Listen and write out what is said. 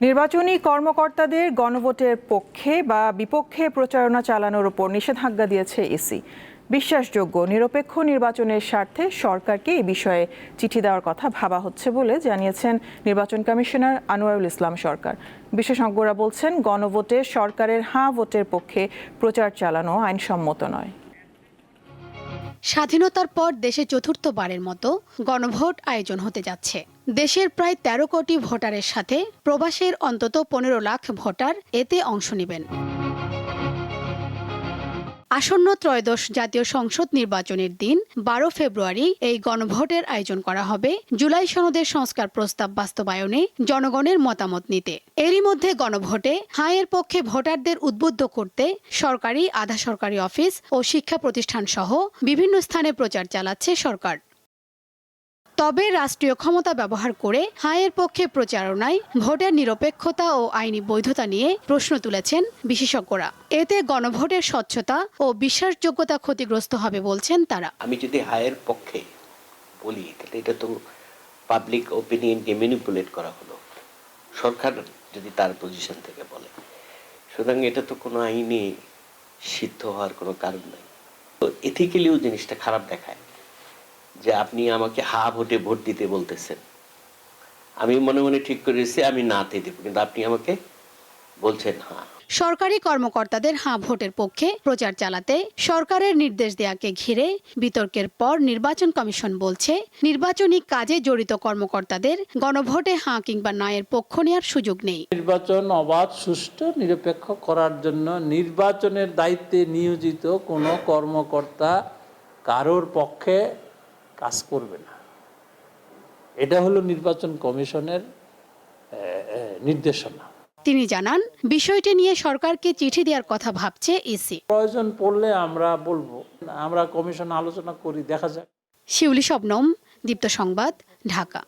নির্বাচনী কর্মকর্তাদের গণভোটের পক্ষে বা বিপক্ষে প্রচারণা চালানোর উপর নিষেধাজ্ঞা দিয়েছে ইসি। বিশ্বাসযোগ্য নিরপেক্ষ নির্বাচনের স্বার্থে সরকারকে এই বিষয়ে চিঠি দেওয়ার কথা ভাবা হচ্ছে বলে জানিয়েছেন নির্বাচন কমিশনার আনোয়ারুল ইসলাম সরকার। বিশেষজ্ঞরা বলছেন, গণভোটে সরকারের হাঁ ভোটের পক্ষে প্রচার চালানো আইনসম্মত নয়। স্বাধীনতার পর দেশে চতুর্থবারের মতো গণভোট আয়োজন হতে যাচ্ছে। দেশের প্রায় ১৩ কোটি ভোটারের সাথে প্রবাসের অন্তত ১৫ লাখ ভোটার এতে অংশ নেবেন। আসন্ন ত্রয়োদশ জাতীয় সংসদ নির্বাচনের দিন ১২ ফেব্রুয়ারি এই গণভোটের আয়োজন করা হবে জুলাই সনদের সংস্কার প্রস্তাব বাস্তবায়নে জনগণের মতামত নিতে। এরই মধ্যে গণভোটে হাঁয়ের পক্ষে ভোটারদের উদ্বুদ্ধ করতে সরকারি, আধা সরকারি অফিস ও শিক্ষা প্রতিষ্ঠান সহ বিভিন্ন স্থানে প্রচার চালাচ্ছে সরকার। তবে রাষ্ট্রীয় ক্ষমতা ব্যবহার করে হাঁয়ের পক্ষে প্রচারণায় ভোটের নিরপেক্ষতা ও আইনি বৈধতা নিয়ে প্রশ্ন তুলেছেন বিশেষজ্ঞরা। এতে গণভোটের স্বচ্ছতা ও বিশ্বাসযোগ্যতা ক্ষতিগ্রস্ত হবে বলছেন তারা। আমি যদি হাঁয়ের পক্ষে বলি তাহলে এটা তো পাবলিক ওপিনিয়নকে ম্যানিপুলেট করা হলো, সরকার যদি তার পজিশন থেকে বলে। সুতরাং এটা তো কোনো আইনে সিদ্ধ হওয়ার কোনো কারণ নাই। তো এথিক্যালিও জিনিসটা খারাপ দেখায় যে আপনি আমাকে হা ভোটে ভোট দিতে বলতেছেন, আমি মনে মনে ঠিক করেছি আমি নাতে দেব, কিন্তু আপনি আমাকে বলছেন হা। সরকারি কর্মকর্তাদের হাঁ ভোটের পক্ষে প্রচার চালাতে সরকারের নির্দেশ দেয়াকে ঘিরে বিতর্কের পর নির্বাচন কমিশন বলছে, নির্বাচনী কাজে জড়িত কর্মকর্তাদের গণভোটে হাঁ কিংবা নায়ের পক্ষ নেওয়ার সুযোগ নেই। নির্বাচন অবাধ, সুষ্ঠু, নিরপেক্ষ করার জন্য নির্বাচনের দায়িত্বে নিয়োজিত কোনো কর্মকর্তা কারোর পক্ষে কাজ করবে না। এটা হলো নির্বাচন কমিশনের নির্দেশনা। তিনি জানান, বিষয়টি নিয়ে সরকারকে চিঠি দেওয়ার কথা ভাবছে ইসি। প্রয়োজন পড়লে আমরা বলবো, আমরা কমিশন আলোচনা করি, দেখা যাক। শিউলি শবনম, দীপ্ত সংবাদ, ঢাকা।